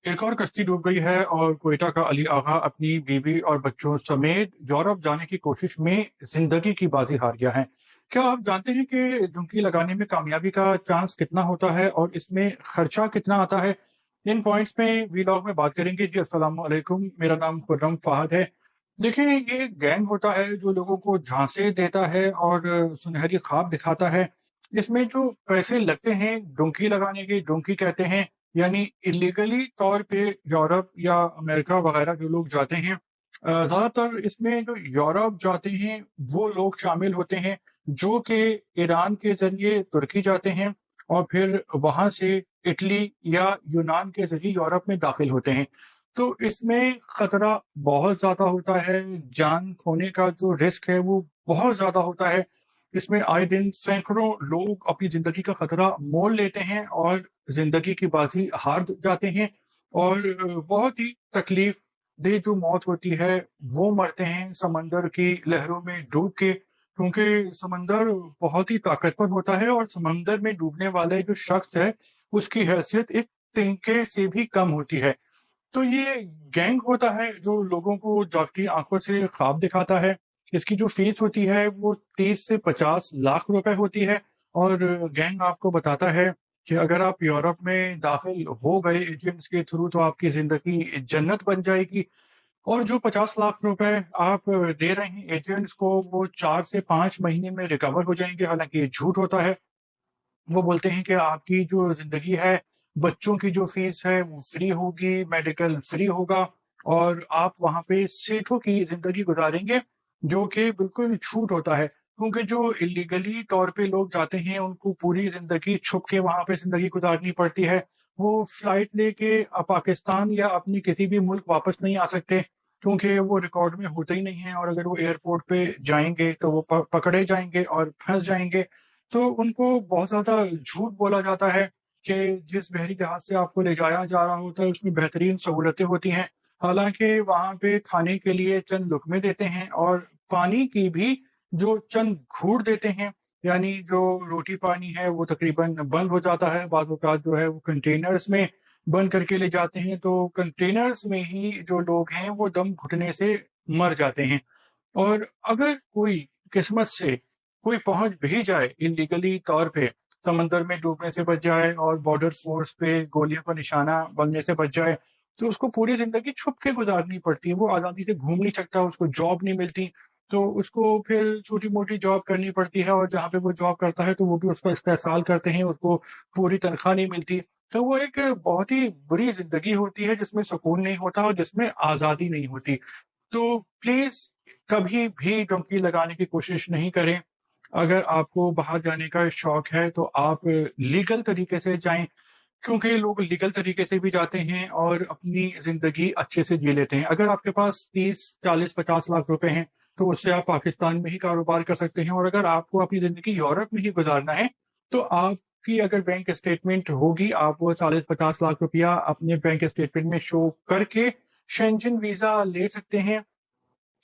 एक और कश्ती डूब गई है और क्वेटा का अली आगा अपनी बीवी और बच्चों समेत यूरोप जाने की कोशिश में जिंदगी की बाजी हार गया है। क्या आप जानते हैं कि डुबकी लगाने में कामयाबी का चांस कितना होता है और इसमें खर्चा कितना आता है? इन पॉइंट्स में वीलॉग में बात करेंगे। जी अस्सलाम वालेकुम, मेरा नाम खुर्रम फहद है। देखिए, ये गैंग होता है जो लोगों को झांसे देता है और सुनहरी ख्वाब दिखाता है। इसमें जो पैसे लगते हैं डुबकी लगाने के, डुबकी कहते हैं, यानी इलीगली तौर पे यूरोप या अमेरिका वगैरह जो लोग जाते हैं, ज़्यादातर इसमें जो यूरोप जाते हैं वो लोग शामिल होते हैं जो कि ईरान के ज़रिए तुर्की जाते हैं और फिर वहाँ से इटली या यूनान के ज़रिए यूरोप में दाखिल होते हैं। तो इसमें खतरा बहुत ज़्यादा होता है, जान खोने का जो रिस्क है वो बहुत ज़्यादा होता है। इसमें आए दिन सैकड़ों लोग अपनी ज़िंदगी का खतरा मोल लेते हैं और ज़िंदगी की बाजी हार जाते हैं और बहुत ही तकलीफ दे जो मौत होती है वो मरते हैं समंदर की लहरों में डूब के, क्योंकि समंदर बहुत ही ताकतवर होता है और समंदर में डूबने वाले जो शख्स है उसकी हैसियत एक तिनके से भी कम होती है। तो ये गैंग होता है जो लोगों को जागती आंखों से ख्वाब दिखाता है। इसकी जो फीस होती है वो 30 से 50 लाख रुपए होती है और गैंग आपको बताता है कि अगर आप यूरोप में दाखिल हो गए एजेंट्स के थ्रू तो आपकी जिंदगी जन्नत बन जाएगी। और जो 50 लाख रुपए आप दे रहे हैं एजेंट्स को वो 4 से 5 महीने में रिकवर हो जाएंगे। हालांकि ये झूठ होता है। वो बोलते हैं कि आपकी जो ज़िंदगी है, बच्चों की जो फ़ीस है वो फ्री होगी, मेडिकल फ्री होगा और आप वहाँ पे सेठों की ज़िंदगी गुज़ारेंगे, जो कि बिल्कुल झूठ होता है। क्योंकि जो इल्लीगली तौर पे लोग जाते हैं, उनको पूरी ज़िंदगी छुप के वहाँ पे ज़िंदगी गुज़ारनी पड़ती है। वो फ्लाइट लेके पाकिस्तान या अपनी किसी भी मुल्क वापस नहीं आ सकते, क्योंकि वो रिकॉर्ड में होते ही नहीं हैं और अगर वो एयरपोर्ट पे जाएँगे, तो वो पकड़े जाएँगे और फँस जाएँगे। तो उनको बहुत ज़्यादा झूठ बोला जाता है कि जिस बहरी जहाज़ से आपको ले जाया जा रहा होता है उसमें बेहतरीन सहूलतें होती हैं। हालाँकि वहाँ पे खाने के लिए चंद लुक़मे देते हैं और पानी की भी जो चंद घूँट देते हैं, यानी जो रोटी-पानी है वो तकरीबन बंद हो जाता है। बाज़ औक़ात जो है वो कंटेनर्स में बंद करके ले जाते हैं, तो कंटेनर्स में ही जो लोग हैं वो दम घुटने से मर जाते हैं। और अगर कोई किस्मत से कोई पहुंच भी जाए इलीगली तौर पे, समंदर में डूबने से बच जाए और बॉर्डर फोर्स पे गोलियों का निशाना बनने से बच जाए, तो उसको पूरी जिंदगी छुप के गुजारनी पड़ती है। वो आज़ादी से घूम नहीं सकता, उसको जॉब नहीं मिलती, तो उसको फिर छोटी-मोटी जॉब करनी पड़ती है और जहाँ पे वो जॉब करता है तो वो भी उसका इस्तेहसाल करते हैं, उसको पूरी तनख्वाह नहीं मिलती। तो वो एक बहुत ही बुरी ज़िंदगी होती है जिसमें सुकून नहीं होता और जिसमें आज़ादी नहीं होती। तो प्लीज़ कभी भी डुबकी लगाने की कोशिश नहीं करें। अगर आपको बाहर जाने का शौक है तो आप लीगल तरीके से जाएँ, क्योंकि लोग लीगल तरीके से भी जाते हैं और अपनी ज़िंदगी अच्छे से जी लेते हैं। अगर आपके पास 30, 40, 50 लाख रुपए हैं, तो उससे आप पाकिस्तान में ही कारोबार कर सकते हैं और अगर आपको अपनी ज़िंदगी यूरोप में ही गुज़ारना है, तो आपकी अगर बैंक स्टेटमेंट होगी, आप वो 40-50 लाख रुपया अपने बैंक स्टेटमेंट में शो करके शेंजन वीज़ा ले सकते हैं।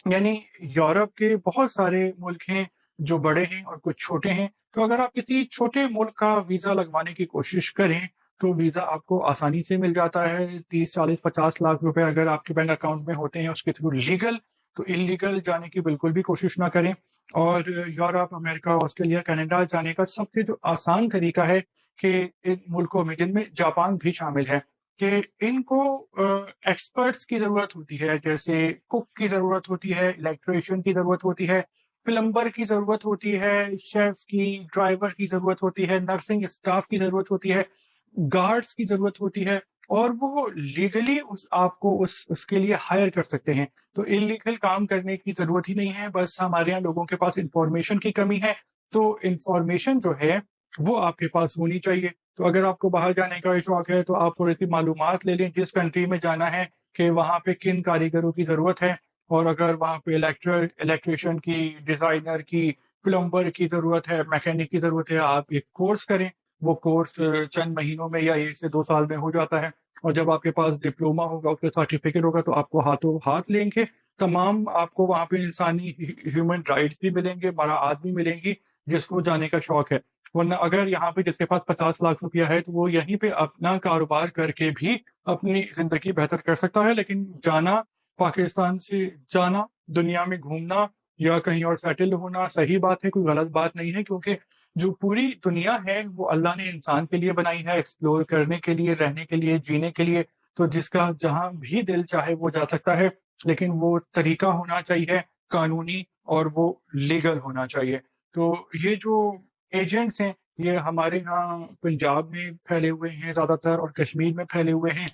यानी यूरोप के बहुत सारे मुल्क हैं जो बड़े हैं और कुछ छोटे हैं। तो अगर आप किसी छोटे मुल्क का वीज़ा लगवाने की कोशिश करें, तो वीज़ा आपको आसानी से मिल जाता है। 30, 40, 50 लाख रुपए अगर आपके बैंक अकाउंट में होते हैं उसके थ्रू लीगल, तो इल्लीगल जाने की बिल्कुल भी कोशिश ना करें। और यूरोप, अमेरिका, ऑस्ट्रेलिया, कनाडा जाने का सबसे जो आसान तरीका है कि इन मुल्कों में, जिनमें जापान भी शामिल है, कि इनको एक्सपर्ट्स की ज़रूरत होती है, जैसे कुक की ज़रूरत होती है, इलेक्ट्रीशियन की ज़रूरत होती है, प्लम्बर की ज़रूरत होती है, शेफ़ की, ड्राइवर की ज़रूरत होती है, नर्सिंग स्टाफ की ज़रूरत होती है, गार्ड्स की ज़रूरत होती है और वो लीगली उस आपको उसके लिए हायर कर सकते हैं। तो इल्लीगल काम करने की ज़रूरत ही नहीं है, बस हमारे यहाँ लोगों के पास इन्फॉर्मेशन की कमी है। तो इन्फॉर्मेशन जो है, वो आपके पास होनी चाहिए। तो अगर आपको बाहर जाने का शौक है, तो आप थोड़ी-सी मालूमात ले लें, जिस कंट्री में जाना है कि वहाँ पे किन कारीगरों की ज़रूरत है और अगर वहाँ पे इलेक्ट्रीशियन की, डिज़ाइनर की, प्लम्बर की ज़रूरत है, मैकेनिक की ज़रूरत है, आप एक कोर्स करें। वो कोर्स चंद महीनों में या 1 से 2 साल में हो जाता है और जब आपके पास डिप्लोमा होगा, उसका सर्टिफ़िकेट होगा, तो आपको हाथों हाथ लेंगे तमाम, आपको वहाँ पे इंसानी ह्यूमन राइट्स भी मिलेंगे, मराआत भी मिलेंगी, जिसको जाने का शौक है। वरना अगर यहाँ पे जिसके पास 50 लाख रुपया है, तो वो यहीं पे अपना कारोबार करके भी अपनी ज़िंदगी बेहतर कर सकता है। लेकिन जाना, पाकिस्तान से जाना, दुनिया में घूमना या कहीं और सेटल होना सही बात है, कोई गलत बात नहीं है, क्योंकि जो पूरी दुनिया है वो अल्लाह ने इंसान के लिए बनाई है, एक्सप्लोर करने के लिए, रहने के लिए, जीने के लिए। तो जिसका जहाँ भी दिल चाहे वो जा सकता है, लेकिन वो तरीका होना चाहिए कानूनी, और वो लीगल होना चाहिए। तो ये जो एजेंट्स हैं, ये हमारे यहाँ पंजाब में फैले हुए हैं ज़्यादातर, और कश्मीर में फैले हुए हैं।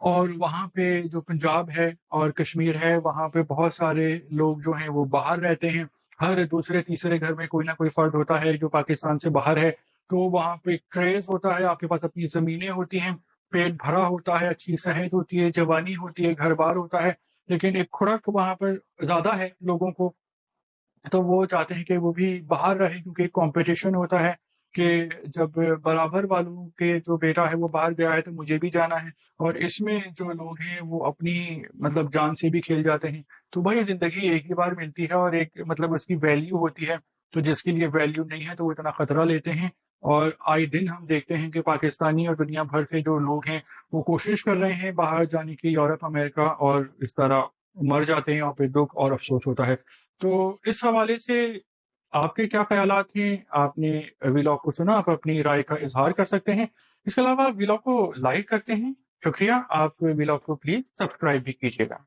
और वहाँ पे जो पंजाब है और कश्मीर है, वहाँ पे बहुत सारे लोग जो हैं वो बाहर रहते हैं। हर दूसरे तीसरे घर में कोई ना कोई फर्द होता है जो पाकिस्तान से बाहर है। तो वहाँ पे क्रेज़ होता है, आपके पास अपनी ज़मीनें होती हैं, पेट भरा होता है, अच्छी सेहत होती है, जवानी होती है, घर-बार होता है। लेकिन एक खुड़क वहाँ पर ज़्यादा है लोगों को, तो वो चाहते हैं कि वो भी बाहर रहे, क्योंकि कॉम्पिटिशन होता है कि जब बराबर वालों के जो बेटा है वो बाहर गया है तो मुझे भी जाना है। और इसमें जो लोग हैं वो अपनी मतलब जान से भी खेल जाते हैं। तो भाई ज़िंदगी एक ही बार मिलती है, और एक मतलब उसकी वैल्यू होती है। तो जिसके लिए वैल्यू नहीं है तो वो इतना खतरा लेते हैं। और आए दिन हम देखते हैं कि पाकिस्तानी और दुनिया भर से जो लोग हैं वो कोशिश कर रहे हैं बाहर जाने की, यूरोप, अमेरिका, और इस तरह मर जाते हैं और फिर दुःख और अफ़सोस होता है। तो इस हवाले से आपके क्या ख़यालात हैं? आपने व्लॉग को सुना, आप अपनी राय का इज़हार कर सकते हैं। इसके अलावा व्लॉग को लाइक करते हैं, शुक्रिया। आप व्लॉग को प्लीज़ सब्सक्राइब भी कीजिएगा।